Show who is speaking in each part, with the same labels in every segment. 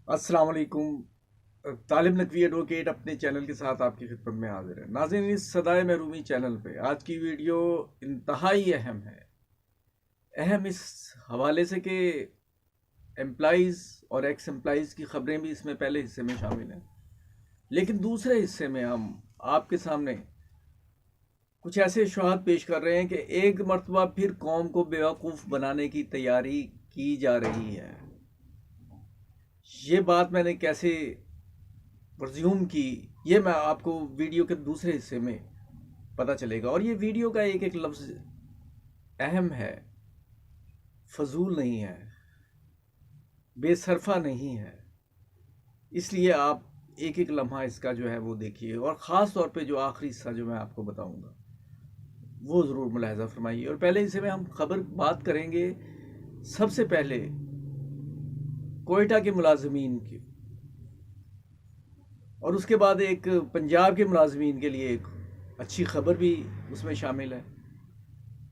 Speaker 1: السلام علیکم۔ طالب نقوی ایڈوکیٹ اپنے چینل کے ساتھ آپ کی خدمت میں حاضر ہے۔ ناظرین، اس صدائے محرومی چینل پہ آج کی ویڈیو انتہائی اہم ہے۔ اہم اس حوالے سے کہ امپلائیز اور ایکس امپلائیز کی خبریں بھی اس میں پہلے حصے میں شامل ہیں، لیکن دوسرے حصے میں ہم آپ کے سامنے کچھ ایسے شواہد پیش کر رہے ہیں کہ ایک مرتبہ پھر قوم کو بیوقوف بنانے کی تیاری کی جا رہی ہے۔ یہ بات میں نے کیسے پرزیوم کی، یہ میں آپ کو ویڈیو کے دوسرے حصے میں پتہ چلے گا، اور یہ ویڈیو کا ایک ایک لفظ اہم ہے، فضول نہیں ہے، بے صرفہ نہیں ہے۔ اس لیے آپ ایک ایک لمحہ اس کا جو ہے وہ دیکھیے، اور خاص طور پہ جو آخری حصہ جو میں آپ کو بتاؤں گا وہ ضرور ملاحظہ فرمائیے۔ اور پہلے حصے میں ہم بات کریں گے سب سے پہلے کوئٹہ کے ملازمین کی، اور اس کے بعد ایک پنجاب کے ملازمین کے لیے ایک اچھی خبر بھی اس میں شامل ہے،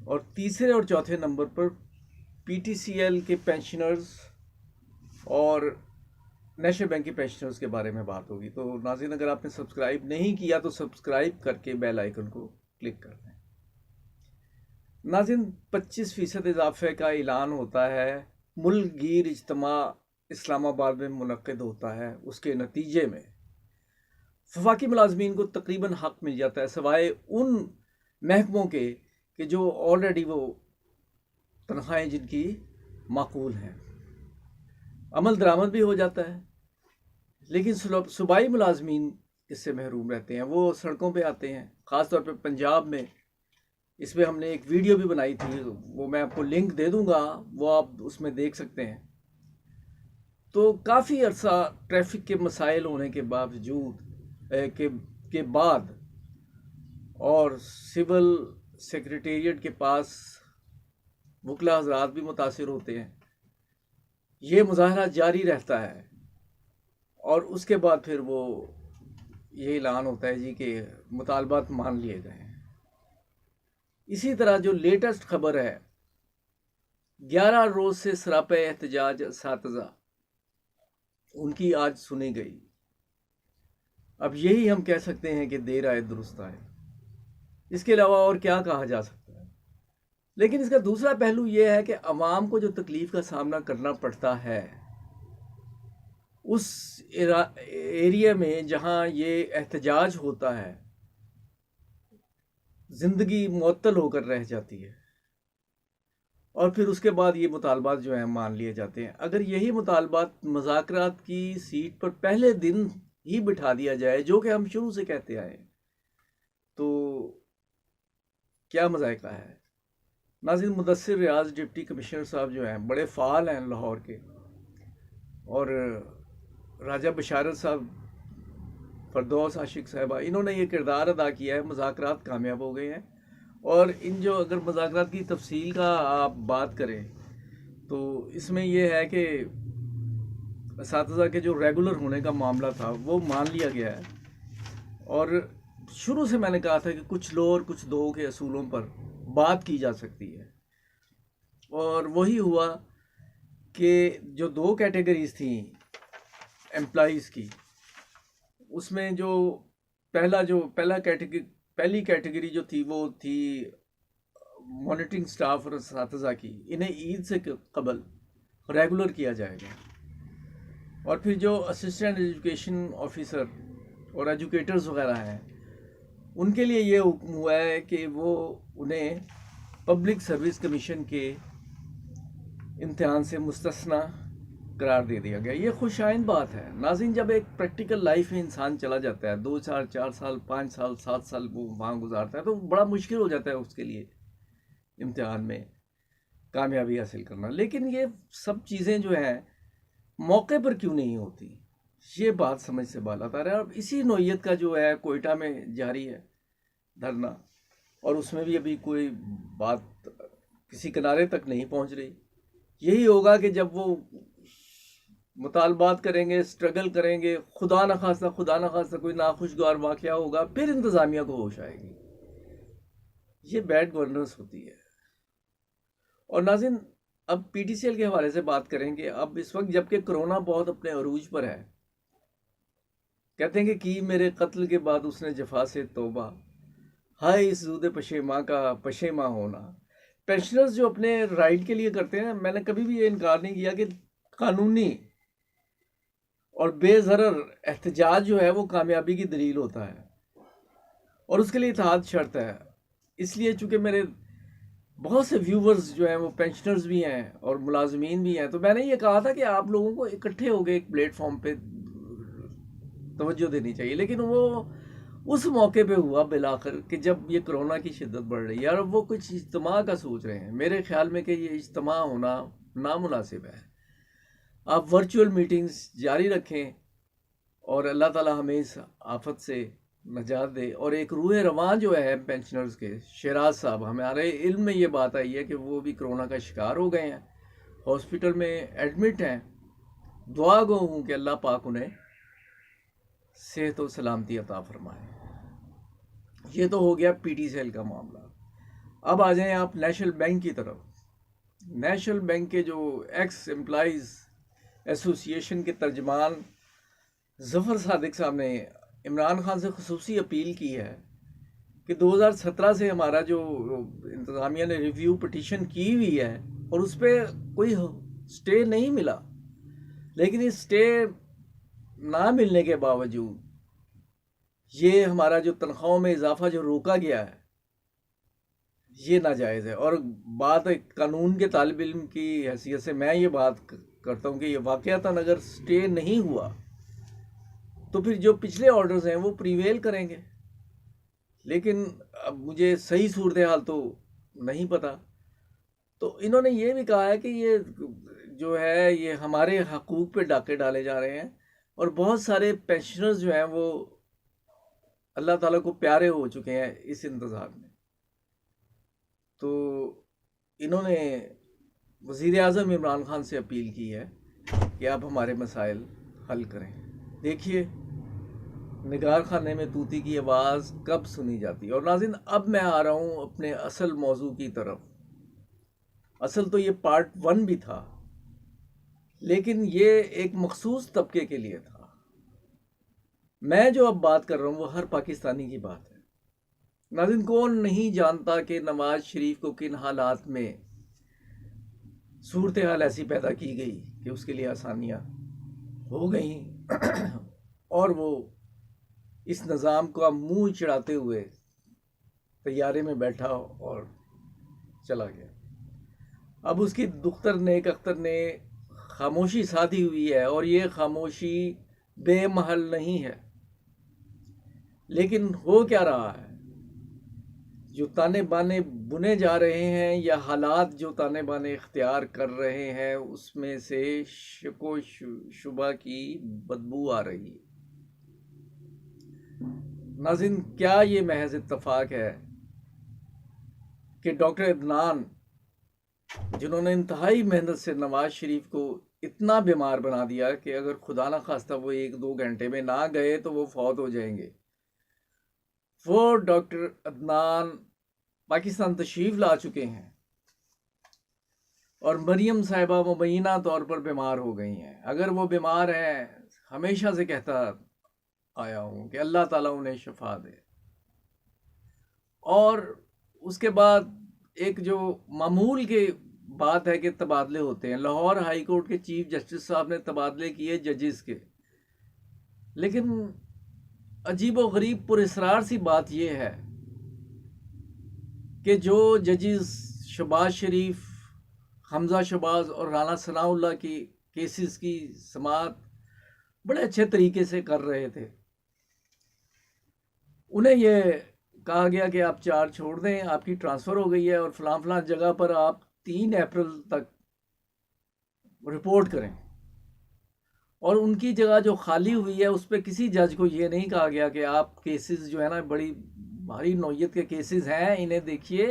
Speaker 1: اور تیسرے اور چوتھے نمبر پر پی ٹی سی ایل کے پینشنرز اور نیشنل بینک کے پینشنرز کے بارے میں بات ہوگی۔ تو ناظرین، اگر آپ نے سبسکرائب نہیں کیا تو سبسکرائب کر کے بیل آئیکن کو کلک کر دیں۔ ناظرین، 25% اضافے کا اعلان ہوتا ہے، ملک گیر اجتماع اسلام آباد میں منعقد ہوتا ہے، اس کے نتیجے میں وفاقی ملازمین کو تقریباً حق مل جاتا ہے، سوائے ان محکموں کے کہ جو آلریڈی وہ تنخواہیں جن کی معقول ہیں، عمل درآمد بھی ہو جاتا ہے۔ لیکن صوبائی ملازمین اس سے محروم رہتے ہیں، وہ سڑکوں پہ آتے ہیں، خاص طور پہ پنجاب میں۔ اس پہ ہم نے ایک ویڈیو بھی بنائی تھی، وہ میں آپ کو لنک دے دوں گا، وہ آپ اس میں دیکھ سکتے ہیں۔ تو کافی عرصہ ٹریفک کے مسائل ہونے کے باوجود کے بعد اور سول سیکریٹریٹ کے پاس وکلا حضرات بھی متاثر ہوتے ہیں، یہ مظاہرہ جاری رہتا ہے، اور اس کے بعد پھر وہ یہ اعلان ہوتا ہے جی کہ مطالبات مان لیے گئے ہیں۔ اسی طرح جو لیٹسٹ خبر ہے، 11 روز سے سراپے احتجاج اساتذہ، ان کی آج سنی گئی۔ اب یہی ہم کہہ سکتے ہیں کہ دیر آئے درست آئے، اس کے علاوہ اور کیا کہا جا سکتا ہے۔ لیکن اس کا دوسرا پہلو یہ ہے کہ عوام کو جو تکلیف کا سامنا کرنا پڑتا ہے اس ایریا میں جہاں یہ احتجاج ہوتا ہے، زندگی معطل ہو کر رہ جاتی ہے، اور پھر اس کے بعد یہ مطالبات جو ہیں مان لیے جاتے ہیں۔ اگر یہی مطالبات مذاکرات کی سیٹ پر پہلے دن ہی بٹھا دیا جائے، جو کہ ہم شروع سے کہتے آئے، تو کیا مذائقہ ہے۔ ناظرین، مدثر ریاض ڈپٹی کمشنر صاحب جو ہیں بڑے فعال ہیں لاہور کے، اور راجہ بشارت صاحب، فردوس عاشق صاحبہ، انہوں نے یہ کردار ادا کیا ہے، مذاکرات کامیاب ہو گئے ہیں۔ اور ان جو اگر مذاکرات کی تفصیل کا آپ بات کریں تو اس میں یہ ہے کہ اساتذہ کے جو ریگولر ہونے کا معاملہ تھا وہ مان لیا گیا ہے، اور شروع سے میں نے کہا تھا کہ کچھ لو اور کچھ دو کے اصولوں پر بات کی جا سکتی ہے، اور وہی ہوا کہ جو دو کیٹیگریز تھیں امپلائیز کی، اس میں جو پہلی کیٹیگری جو تھی وہ تھی مانیٹرنگ سٹاف اور اساتذہ کی، انہیں عید سے قبل ریگولر کیا جائے گا۔ اور پھر جو اسسٹنٹ ایجوکیشن آفیسر اور ایجوکیٹرز وغیرہ ہیں، ان کے لیے یہ حکم ہوا ہے کہ وہ انہیں پبلک سروس کمیشن کے امتحان سے مستثنی قرار دے دیا گیا۔ یہ خوش آئند بات ہے۔ ناظرین، جب ایک پریکٹیکل لائف میں انسان چلا جاتا ہے، 2 سال 4 سال 5 سال 7 سال وہ وہاں گزارتا ہے، تو بڑا مشکل ہو جاتا ہے اس کے لیے امتحان میں کامیابی حاصل کرنا۔ لیکن یہ سب چیزیں جو ہیں موقع پر کیوں نہیں ہوتی، یہ بات سمجھ سے بالاتر ہے۔ اور اسی نوعیت کا جو ہے کوئٹہ میں جاری ہے دھرنا، اور اس میں بھی ابھی کوئی بات کسی کنارے تک نہیں پہنچ رہی۔ یہی ہوگا کہ جب وہ مطالبات کریں گے، سٹرگل کریں گے، خدا نخواستہ کوئی ناخوشگوار واقعہ ہوگا، پھر انتظامیہ کو ہوش آئے گی۔ یہ بیڈ گورننس ہوتی ہے۔ اور ناظرین، اب پی ٹی سی ایل کے حوالے سے بات کریں کہ اب اس وقت جب کہ کرونا بہت اپنے عروج پر ہے، کہتے ہیں کہ کی میرے قتل کے بعد اس نے جفا سے توبہ، ہائے اس زود پشیماں کا پشیماں ہونا۔ پینشنرز جو اپنے رائٹ کے لیے کرتے ہیں، میں نے کبھی بھی یہ انکار نہیں کیا کہ قانونی اور بے ضرر احتجاج جو ہے وہ کامیابی کی دلیل ہوتا ہے، اور اس کے لیے اتحاد شرط ہے۔ اس لیے چونکہ میرے بہت سے ویورز جو ہیں وہ پینشنرز بھی ہیں اور ملازمین بھی ہیں، تو میں نے یہ کہا تھا کہ آپ لوگوں کو اکٹھے ہو کے ایک پلیٹ فارم پہ توجہ دینی چاہیے، لیکن وہ اس موقع پہ ہوا بالآخر کہ جب یہ کرونا کی شدت بڑھ رہی ہے اور وہ کچھ اجتماع کا سوچ رہے ہیں۔ میرے خیال میں کہ یہ اجتماع ہونا نامناسب ہے۔ آپ ورچوئل میٹنگز جاری رکھیں اور اللہ تعالی ہمیں اس آفت سے نجات دے۔ اور ایک روح رواں جو ہے پینشنرز کے، شیراز صاحب، ہمارے علم میں یہ بات آئی ہے کہ وہ بھی کرونا کا شکار ہو گئے ہیں، ہاسپٹل میں ایڈمٹ ہیں۔ دعا گو ہوں کہ اللہ پاک انہیں صحت و سلامتی عطا فرمائے۔ یہ تو ہو گیا پی ٹی سی ایل کا معاملہ۔ اب آ جائیں آپ نیشنل بینک کی طرف۔ نیشنل بینک کے جو ایکس امپلائیز ایسوسی ایشن کے ترجمان ظفر صادق صاحب نے عمران خان سے خصوصی اپیل کی ہے کہ 2017 سے ہمارا جو انتظامیہ نے ریویو پٹیشن کی ہوئی ہے اور اس پہ کوئی سٹے نہیں ملا، لیکن اس سٹے نہ ملنے کے باوجود یہ ہمارا جو تنخواہوں میں اضافہ جو روکا گیا ہے یہ ناجائز ہے۔ اور بات قانون کے طالب علم کی حیثیت سے میں یہ بات کرتا ہوں کہ یہ واقعتاً اگر سٹے نہیں ہوا تو پھر جو پچھلے آرڈرز ہیں وہ پریویل کریں گے، لیکن اب مجھے صحیح صورتحال تو نہیں پتہ۔ تو انہوں نے یہ بھی کہا ہے کہ یہ جو ہے یہ ہمارے حقوق پہ ڈاکے ڈالے جا رہے ہیں، اور بہت سارے پینشنرز جو ہیں وہ اللہ تعالیٰ کو پیارے ہو چکے ہیں اس انتظار میں۔ تو انہوں نے وزیر اعظم عمران خان سے اپیل کی ہے کہ آپ ہمارے مسائل حل کریں۔ دیکھیے نگار خانے میں طوطی کی آواز کب سنی جاتی ہے۔ اور ناظرین، اب میں آ رہا ہوں اپنے اصل موضوع کی طرف۔ اصل تو یہ پارٹ 1 بھی تھا، لیکن یہ ایک مخصوص طبقے کے لیے تھا۔ میں جو اب بات کر رہا ہوں وہ ہر پاکستانی کی بات ہے۔ ناظرین، کون نہیں جانتا کہ نواز شریف کو کن حالات میں صورتحال ایسی پیدا کی گئی کہ اس کے لیے آسانیاں ہو گئیں اور وہ اس نظام کو منہ چڑھاتے ہوئے طیارے میں بیٹھا اور چلا گیا۔ اب اس کی دختر نیک اختر نے خاموشی سادھی ہوئی ہے، اور یہ خاموشی بے محل نہیں ہے۔ لیکن ہو کیا رہا ہے؟ جو تانے بانے بنے جا رہے ہیں یا حالات جو تانے بانے اختیار کر رہے ہیں، اس میں سے شک و شبہ کی بدبو آ رہی ہے۔ ناظرین، کیا یہ محض اتفاق ہے کہ ڈاکٹر عدنان، جنہوں نے انتہائی محنت سے نواز شریف کو اتنا بیمار بنا دیا کہ اگر خدا نہ خواستہ وہ 1-2 گھنٹے میں نہ گئے تو وہ فوت ہو جائیں گے، وہ ڈاکٹر عدنان پاکستان تشریف لا چکے ہیں، اور مریم صاحبہ مبینہ طور پر بیمار ہو گئی ہیں۔ اگر وہ بیمار ہیں، ہمیشہ سے کہتا آیا ہوں کہ اللہ تعالیٰ انہیں شفا دے۔ اور اس کے بعد ایک جو معمول کے بات ہے کہ تبادلے ہوتے ہیں، لاہور ہائی کورٹ کے چیف جسٹس صاحب نے تبادلے کیے ججز کے، لیکن عجیب و غریب پر اسرار سی بات یہ ہے کہ جو ججز شہباز شریف، حمزہ شہباز اور رانا ثناء اللہ کی کیسز کی سماعت بڑے اچھے طریقے سے کر رہے تھے، انہیں یہ کہا گیا کہ آپ چارج چھوڑ دیں، آپ کی ٹرانسفر ہو گئی ہے اور فلاں فلاں جگہ پر آپ 3 اپریل تک رپورٹ کریں، اور ان کی جگہ جو خالی ہوئی ہے اس پہ کسی جج کو یہ نہیں کہا گیا کہ آپ کیسز جو ہے نا بڑی بھاری نوعیت کے کیسز ہیں، انہیں دیکھیے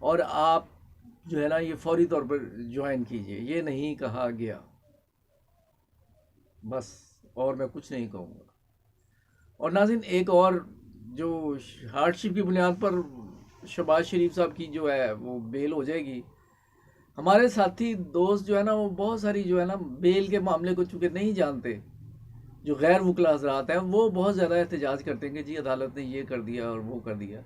Speaker 1: اور آپ جو ہے نا یہ فوری طور پر جوائن کیجئے۔ یہ نہیں کہا گیا، بس، اور میں کچھ نہیں کہوں گا۔ اور ناظرین، ایک اور جو ہارڈ شپ کی بنیاد پر شہباز شریف صاحب کی جو ہے وہ بیل ہو جائے گی، ہمارے ساتھی دوست جو ہے نا وہ بہت ساری جو ہے نا بیل کے معاملے کو چونکہ نہیں جانتے، جو غیر وکلا حضرات ہیں وہ بہت زیادہ احتجاج کرتے ہیں کہ جی عدالت نے یہ کر دیا اور وہ کر دیا۔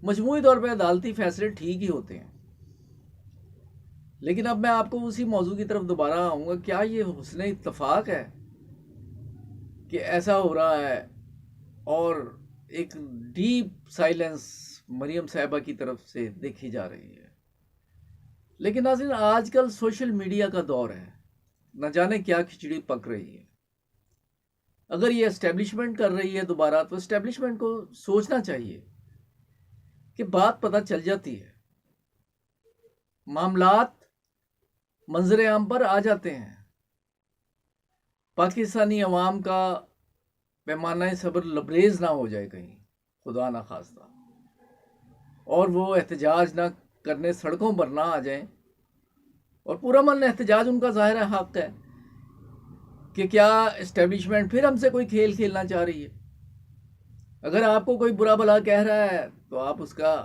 Speaker 1: مجموعی طور پہ عدالتی فیصلے ٹھیک ہی ہوتے ہیں، لیکن اب میں آپ کو اسی موضوع کی طرف دوبارہ آؤں گا، کیا یہ حسن اتفاق ہے کہ ایسا ہو رہا ہے اور ایک ڈیپ سائلنس مریم صاحبہ کی طرف سے دیکھی جا رہی ہے؟ لیکن ناظرین، آج کل سوشل میڈیا کا دور ہے، نہ جانے کیا کھچڑی پک رہی ہے۔ اگر یہ اسٹیبلشمنٹ کر رہی ہے دوبارہ، تو اسٹیبلشمنٹ کو سوچنا چاہیے کہ بات پتہ چل جاتی ہے، معاملات منظر عام پر آ جاتے ہیں، پاکستانی عوام کا پیمانہ صبر لبریز نہ ہو جائے کہیں، خدا نہ خواستہ، اور وہ احتجاج نہ کرنے سڑکوں پر نہ آ جائیں۔ اور پورا من احتجاج ان کا ظاہر حق ہے کہ کیا اسٹیبلشمنٹ پھر ہم سے کوئی کھیل کھیلنا چاہ رہی ہے؟ اگر آپ کو کوئی برا بھلا کہہ رہا ہے تو آپ اس کا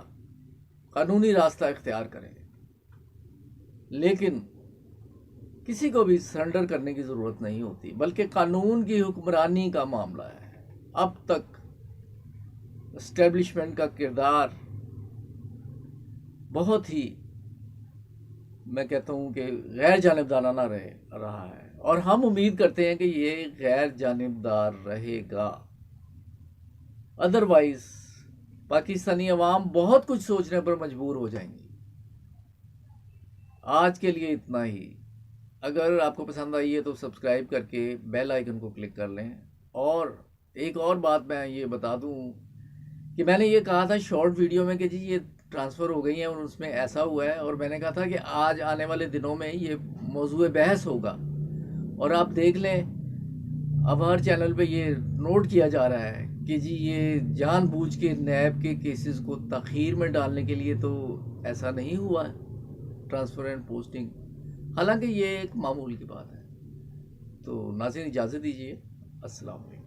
Speaker 1: قانونی راستہ اختیار کریں، لیکن کسی کو بھی سرنڈر کرنے کی ضرورت نہیں ہوتی، بلکہ قانون کی حکمرانی کا معاملہ ہے۔ اب تک اسٹیبلشمنٹ کا کردار بہت ہی، میں کہتا ہوں کہ غیر جانبدارانہ رہا ہے، اور ہم امید کرتے ہیں کہ یہ غیر جانبدار رہے گا، ادروائز پاکستانی عوام بہت کچھ سوچنے پر مجبور ہو جائیں گی۔ آج کے لیے اتنا ہی۔ اگر آپ کو پسند آئی ہے تو سبسکرائب کر کے بیل آئیکن کو کلک کر لیں۔ اور ایک اور بات میں یہ بتا دوں کہ میں نے یہ کہا تھا شارٹ ویڈیو میں کہ جی یہ ٹرانسفر ہو گئی ہیں اور اس میں ایسا ہوا ہے، اور میں نے کہا تھا کہ آج آنے والے دنوں میں یہ موضوع بحث ہوگا، اور آپ دیکھ لیں اب ہر چینل پہ یہ نوٹ کیا جا رہا ہے کہ جی یہ جان بوجھ کے نیب کے کیسز کو تاخیر میں ڈالنے کے لیے، تو ایسا نہیں ہوا ہے ٹرانسفر اینڈ پوسٹنگ، حالانکہ یہ ایک معمول کی بات ہے۔ تو ناظرین اجازت دیجیے، السلام علیکم۔